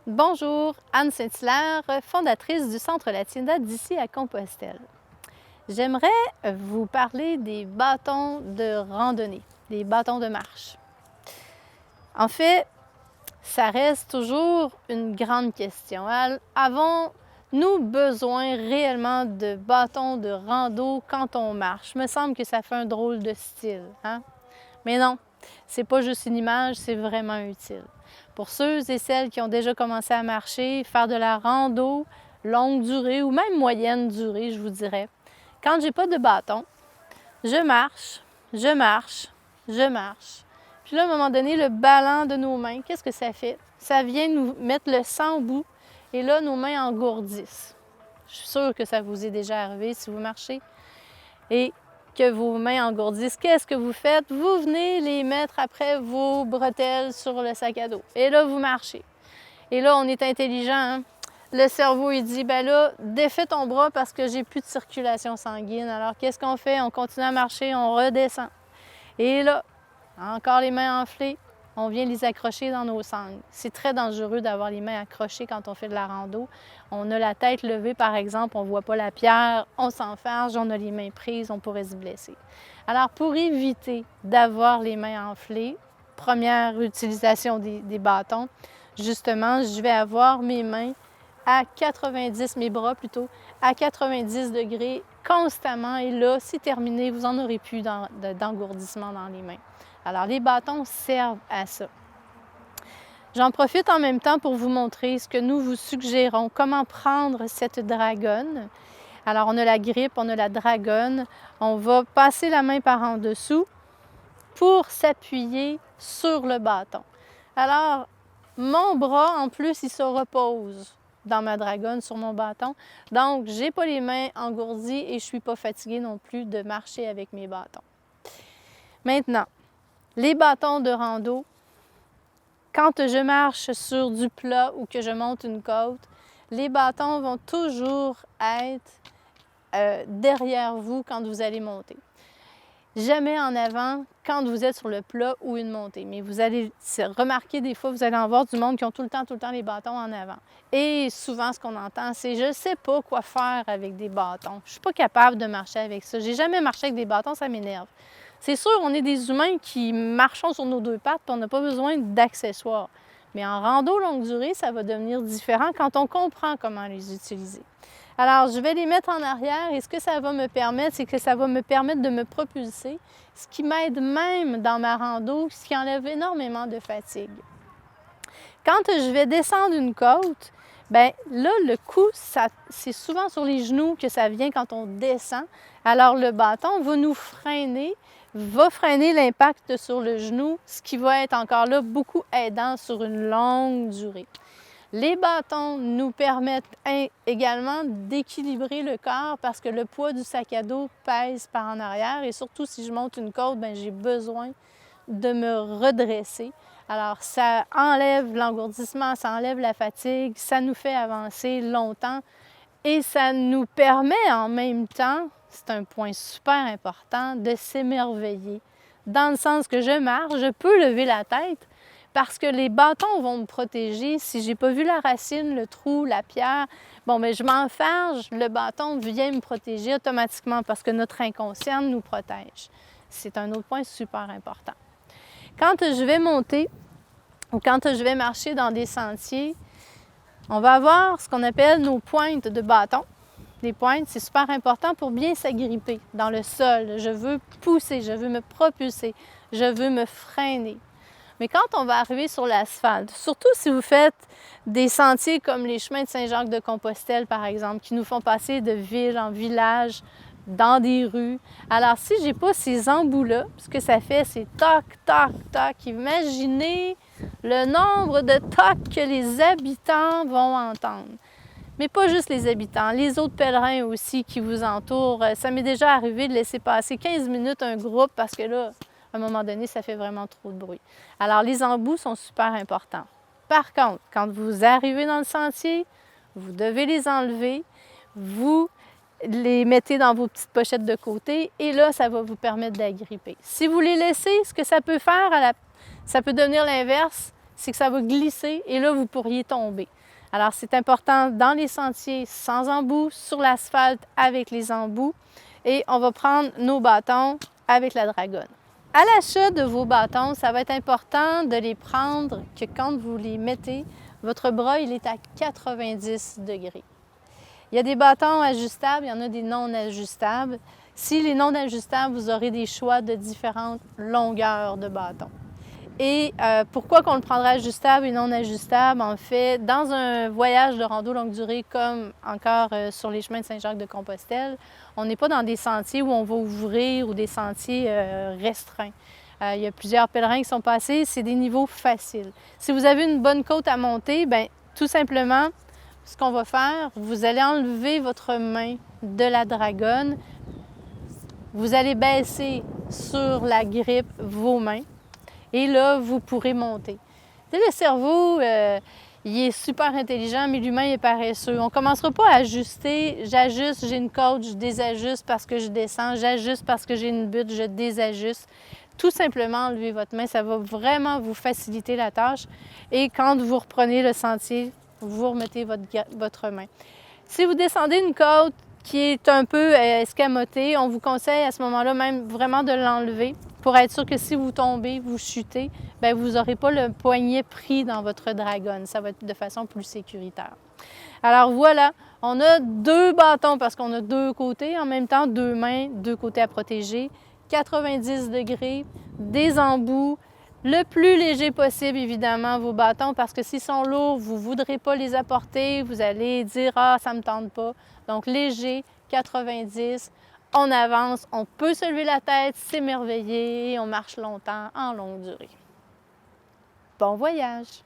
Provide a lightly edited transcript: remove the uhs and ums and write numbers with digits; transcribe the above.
Bonjour, Anne Saint-Hilaire, fondatrice du Centre La Tienda d'ici à Compostelle. J'aimerais vous parler des bâtons de randonnée, des bâtons de marche. En fait, ça reste toujours une grande question. Avons-nous besoin réellement de bâtons de rando quand on marche? Il me semble que ça fait un drôle de style, hein? Mais non, c'est pas juste une image, c'est vraiment utile. Pour ceux et celles qui ont déjà commencé à marcher, faire de la rando longue durée ou même moyenne durée, je vous dirais. Quand j'ai pas de bâton, je marche, je marche, je marche. Puis là, à un moment donné, le ballon de nos mains, qu'est-ce que ça fait? Ça vient nous mettre le sang au bout et là, nos mains engourdissent. Je suis sûre que ça vous est déjà arrivé si vous marchez. Et que vos mains engourdissent, qu'est-ce que vous faites? Vous venez les mettre après vos bretelles sur le sac à dos. Et là, vous marchez. Et là, on est intelligent, hein? Le cerveau, il dit, ben là, défais ton bras parce que j'ai plus de circulation sanguine. Alors, qu'est-ce qu'on fait? On continue à marcher, on redescend. Et là, encore les mains enflées, on vient les accrocher dans nos sangles. C'est très dangereux d'avoir les mains accrochées quand on fait de la rando. On a la tête levée, par exemple, on ne voit pas la pierre, on s'enfarge, on a les mains prises, on pourrait se blesser. Alors, pour éviter d'avoir les mains enflées, première utilisation des bâtons, justement, je vais avoir mes mains à 90, mes bras plutôt, à 90 degrés constamment. Et là, c'est terminé, vous n'en aurez plus d'engourdissement dans les mains. Alors, les bâtons servent à ça. J'en profite en même temps pour vous montrer ce que nous vous suggérons, comment prendre cette dragonne. Alors, on a la grippe, on a la dragonne. On va passer la main par en dessous pour s'appuyer sur le bâton. Alors, mon bras, en plus, il se repose dans ma dragonne, sur mon bâton. Donc, je n'ai pas les mains engourdies et je ne suis pas fatiguée non plus de marcher avec mes bâtons. Maintenant, les bâtons de rando, quand je marche sur du plat ou que je monte une côte, les bâtons vont toujours être derrière vous quand vous allez monter. Jamais en avant quand vous êtes sur le plat ou une montée. Mais vous allez remarquer des fois, vous allez en voir du monde qui ont tout le temps les bâtons en avant. Et souvent, ce qu'on entend, c'est « je ne sais pas quoi faire avec des bâtons. Je ne suis pas capable de marcher avec ça. J'ai jamais marché avec des bâtons, ça m'énerve. » C'est sûr, on est des humains qui marchons sur nos deux pattes, puis on n'a pas besoin d'accessoires. Mais en rando longue durée, ça va devenir différent quand on comprend comment les utiliser. Alors, je vais les mettre en arrière et ce que ça va me permettre, c'est que ça va me permettre de me propulser, ce qui m'aide même dans ma rando, ce qui enlève énormément de fatigue. Quand je vais descendre une côte, bien là, le coup, c'est souvent sur les genoux que ça vient quand on descend. Alors, le bâton va nous freiner, va freiner l'impact sur le genou, ce qui va être encore là beaucoup aidant sur une longue durée. Les bâtons nous permettent également d'équilibrer le corps parce que le poids du sac à dos pèse par en arrière et surtout si je monte une côte, bien, j'ai besoin de me redresser. Alors, ça enlève l'engourdissement, ça enlève la fatigue, ça nous fait avancer longtemps et ça nous permet en même temps, c'est un point super important, de s'émerveiller. Dans le sens que je marche, je peux lever la tête, parce que les bâtons vont me protéger. Si je n'ai pas vu la racine, le trou, la pierre, bon, bien, je m'enfarge, le bâton vient me protéger automatiquement parce que notre inconscient nous protège. C'est un autre point super important. Quand je vais monter ou quand je vais marcher dans des sentiers, on va avoir ce qu'on appelle nos pointes de bâton. Les pointes, c'est super important pour bien s'agripper dans le sol. Je veux pousser, je veux me propulser, je veux me freiner. Mais quand on va arriver sur l'asphalte, surtout si vous faites des sentiers comme les chemins de Saint-Jacques-de-Compostelle, par exemple, qui nous font passer de ville en village, dans des rues. Alors, si je n'ai pas ces embouts-là, ce que ça fait, c'est toc, toc, toc. Imaginez le nombre de tocs que les habitants vont entendre. Mais pas juste les habitants, les autres pèlerins aussi qui vous entourent. Ça m'est déjà arrivé de laisser passer 15 minutes un groupe parce que là, à un moment donné, ça fait vraiment trop de bruit. Alors, les embouts sont super importants. Par contre, quand vous arrivez dans le sentier, vous devez les enlever, vous les mettez dans vos petites pochettes de côté et là, ça va vous permettre d'agripper. Si vous les laissez, ce que ça peut faire, ça peut devenir l'inverse, c'est que ça va glisser et là, vous pourriez tomber. Alors, c'est important dans les sentiers sans embouts, sur l'asphalte avec les embouts. Et on va prendre nos bâtons avec la dragonne. À l'achat de vos bâtons, ça va être important de les prendre que quand vous les mettez, votre bras, il est à 90 degrés. Il y a des bâtons ajustables, il y en a des non ajustables. Si les non ajustables, vous aurez des choix de différentes longueurs de bâtons. Et pourquoi qu'on le prendra ajustable et non ajustable? En fait, dans un voyage de rando longue durée comme encore sur les chemins de Saint-Jacques-de-Compostelle, on n'est pas dans des sentiers où on va ouvrir ou des sentiers restreints. Il y a plusieurs pèlerins qui sont passés, c'est des niveaux faciles. Si vous avez une bonne côte à monter, bien, tout simplement, ce qu'on va faire, vous allez enlever votre main de la dragonne, vous allez baisser sur la grippe vos mains. Et là, vous pourrez monter. Tu sais, le cerveau, il est super intelligent, mais l'humain est paresseux. On ne commencera pas à ajuster. J'ajuste, j'ai une côte, je désajuste parce que je descends. J'ajuste parce que j'ai une butte, je désajuste. Tout simplement, enlevez votre main. Ça va vraiment vous faciliter la tâche. Et quand vous reprenez le sentier, vous remettez votre main. Si vous descendez une côte qui est un peu escamotée, on vous conseille à ce moment-là même vraiment de l'enlever pour être sûr que si vous tombez, vous chutez, bien, vous n'aurez pas le poignet pris dans votre dragonne. Ça va être de façon plus sécuritaire. Alors voilà, on a 2 bâtons parce qu'on a 2 côtés, en même temps 2 mains, 2 côtés à protéger, 90 degrés, des embouts, le plus léger possible évidemment vos bâtons parce que s'ils sont lourds, vous ne voudrez pas les apporter, vous allez dire « Ah, ça ne me tente pas ». Donc léger, 90, on avance, on peut se lever la tête, s'émerveiller, on marche longtemps en longue durée. Bon voyage!